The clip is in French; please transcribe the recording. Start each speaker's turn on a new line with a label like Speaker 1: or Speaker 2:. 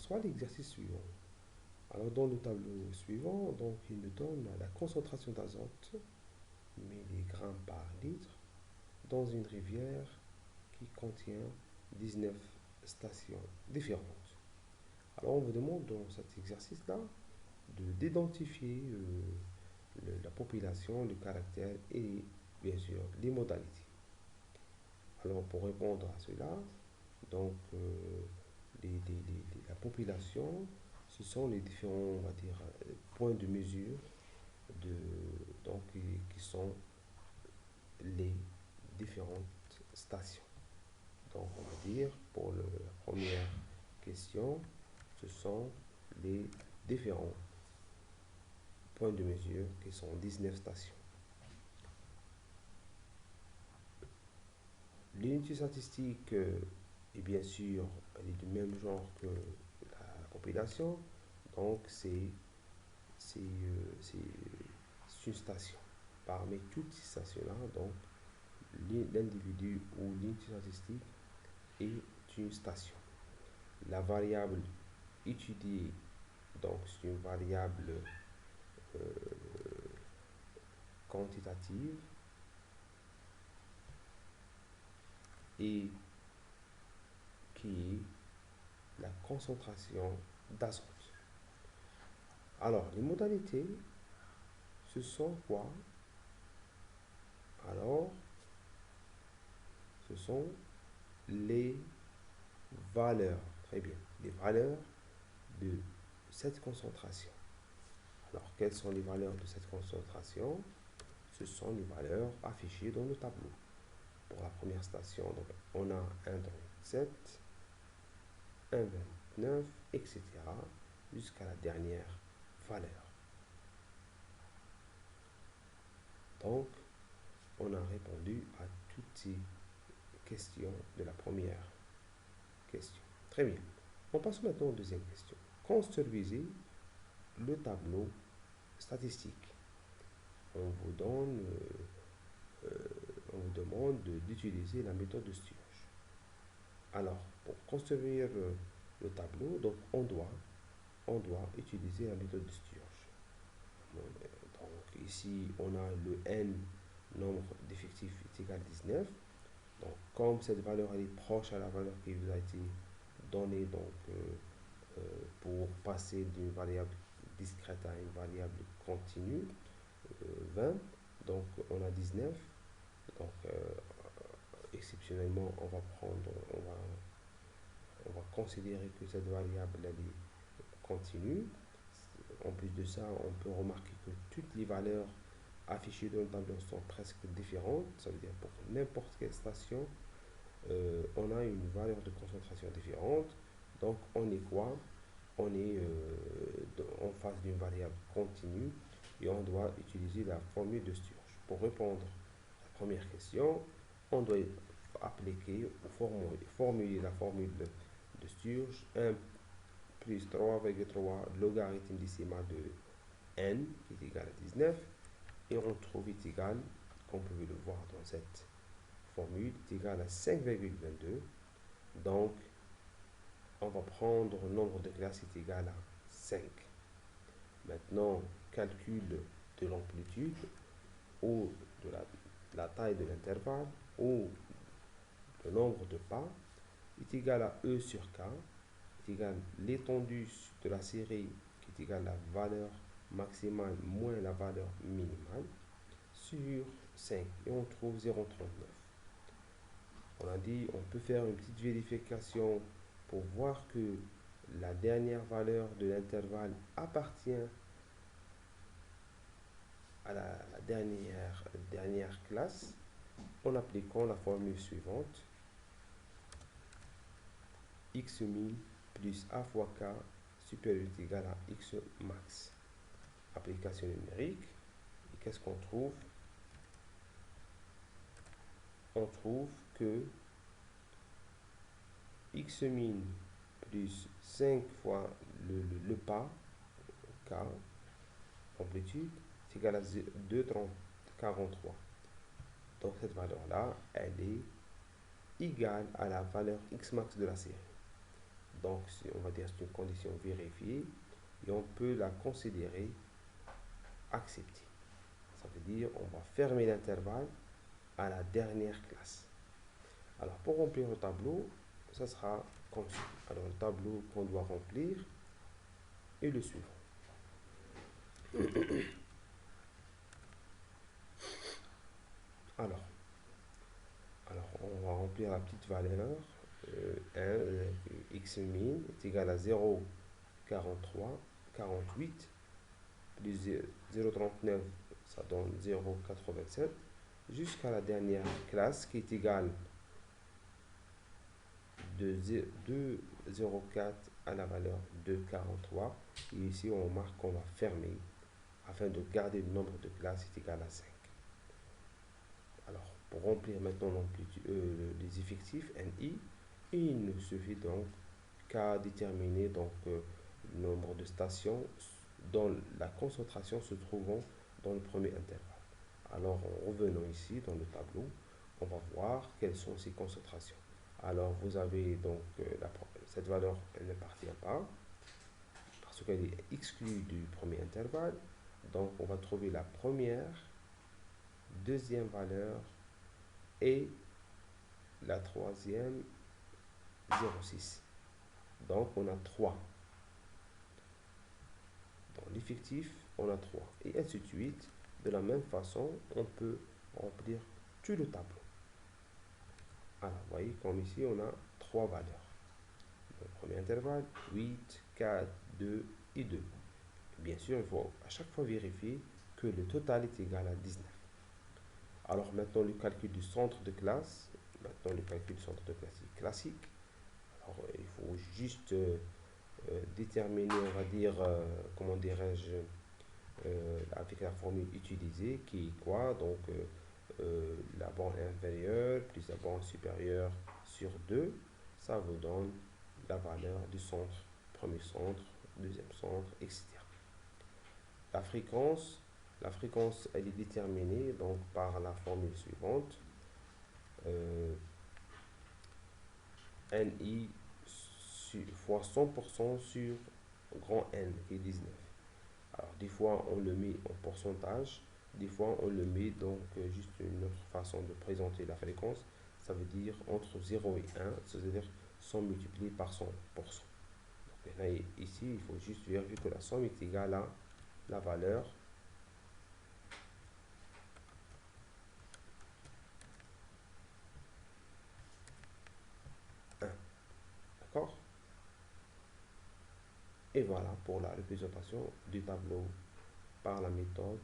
Speaker 1: soit l'exercice suivant. Alors dans le tableau suivant, donc il nous donne la concentration d'azote, milligrammes par litre, dans une rivière qui contient 19 stations différentes. Alors on vous demande dans cet exercice-là d'identifier la population, le caractère et bien sûr les modalités. Alors pour répondre à cela, donc la population, ce sont les différents, on va dire, points de mesure de, donc, qui sont les différentes stations. Donc on va dire pour la première question, ce sont les différents points de mesure qui sont 19 stations. L'unité statistique est bien sûr elle est du même genre que la population, donc c'est une station. Parmi toutes ces stations-là, donc l'individu ou l'unité statistique est une station. La variable étudiée, donc c'est une variable quantitative et qui est la concentration d'azote. Alors, les modalités, ce sont quoi? Alors, ce sont les valeurs, très bien, les valeurs de cette concentration. Alors, quelles sont les valeurs de cette concentration? Ce sont les valeurs affichées dans le tableau. Pour la première station, donc, on a 1,7, 1,29, etc. jusqu'à la dernière valeur. Donc, on a répondu à toutes ces questions de la première question. Très bien. On passe maintenant aux deuxième question. Construisez le tableau statistique. On vous donne, on vous demande d'utiliser la méthode de Sturge. Alors, pour construire le tableau, donc on doit utiliser la méthode de Sturge. Donc ici, on a le n nombre d'effectifs est égal à 19. Donc, comme cette valeur elle est proche à la valeur qui vous a été donnée pour passer d'une variable discrète à une variable continue, 20, donc on a 19. Donc, exceptionnellement, on va considérer que cette variable elle est continue. En plus de ça, on peut remarquer que toutes les valeurs affichées dans le tableau sont presque différentes. Ça veut dire pour n'importe quelle station, on a une valeur de concentration différente. Donc on est quoi? On est en face d'une variable continue et on doit utiliser la formule de Sturge. Pour répondre à la première question, on doit appliquer ou formuler la formule de Sturge. 1 plus 3,3 logarithme décimal de n qui est égal à 19 et on trouve est égal, comme vous pouvez le voir dans cette formule, est égal à 5,22. Donc on va prendre le nombre de classes est égal à 5. Maintenant, calcul de l'amplitude ou de la taille de l'intervalle ou le nombre de pas est égal à E sur K, est égal à l'étendue de la série qui est égal à la valeur maximale moins la valeur minimale sur 5 et on trouve 0,39. On a dit on peut faire une petite vérification pour voir que la dernière valeur de l'intervalle appartient à la dernière classe en appliquant la formule suivante: x min plus a fois k supérieur ou égal à x max. Application numérique. Et qu'est-ce qu'on trouve? On trouve que x min plus 5 fois le pas, k, amplitude, est égal à 2,43. Donc cette valeur-là, elle est égale à la valeur x max de la série. Donc, on va dire que c'est une condition vérifiée et on peut la considérer acceptée. Ça veut dire on va fermer l'intervalle à la dernière classe. Alors, pour remplir le tableau, ça sera comme suit. Alors, le tableau qu'on doit remplir est le suivant. Alors, on va remplir la petite valeur 1, x min est égal à 0,43, 48, plus 0,39, ça donne 0,87, jusqu'à la dernière classe qui est égale de 2,04 à la valeur de 43. Et ici, on marque qu'on va fermer afin de garder le nombre de classes est égal à 5. Alors, pour remplir maintenant les effectifs NI, il ne suffit donc qu'à déterminer donc, le nombre de stations dont la concentration se trouvant dans le premier intervalle. Alors, en revenant ici dans le tableau, on va voir quelles sont ces concentrations. Alors, vous avez donc cette valeur, elle n'appartient pas parce qu'elle est exclue du premier intervalle. Donc, on va trouver la première, deuxième valeur et la troisième 0,6. Donc, on a 3. Dans l'effectif, on a 3. Et ainsi de suite. De la même façon, on peut remplir tout le tableau. Alors, vous voyez, comme ici, on a 3 valeurs. Le premier intervalle, 8, 4, 2 et 2. Bien sûr, il faut à chaque fois vérifier que le total est égal à 19. Alors, maintenant, le calcul du centre de classe. Maintenant, le calcul du centre de classe est classique. Alors, il faut juste déterminer, on va dire, comment dirais-je, avec la formule utilisée qui est quoi? Donc, la borne inférieure plus la borne supérieure sur 2, ça vous donne la valeur du centre, premier centre, deuxième centre, etc. La fréquence, elle est déterminée donc par la formule suivante. NI fois 100% sur grand N qui est 19. Alors des fois on le met en pourcentage, des fois on le met donc juste une autre façon de présenter la fréquence, ça veut dire entre 0 et 1, c'est-à-dire 100 multiplié par 100%. Donc là, ici il faut juste vérifier que la somme est égale à la valeur d'accord. Et voilà pour la représentation du tableau par la méthode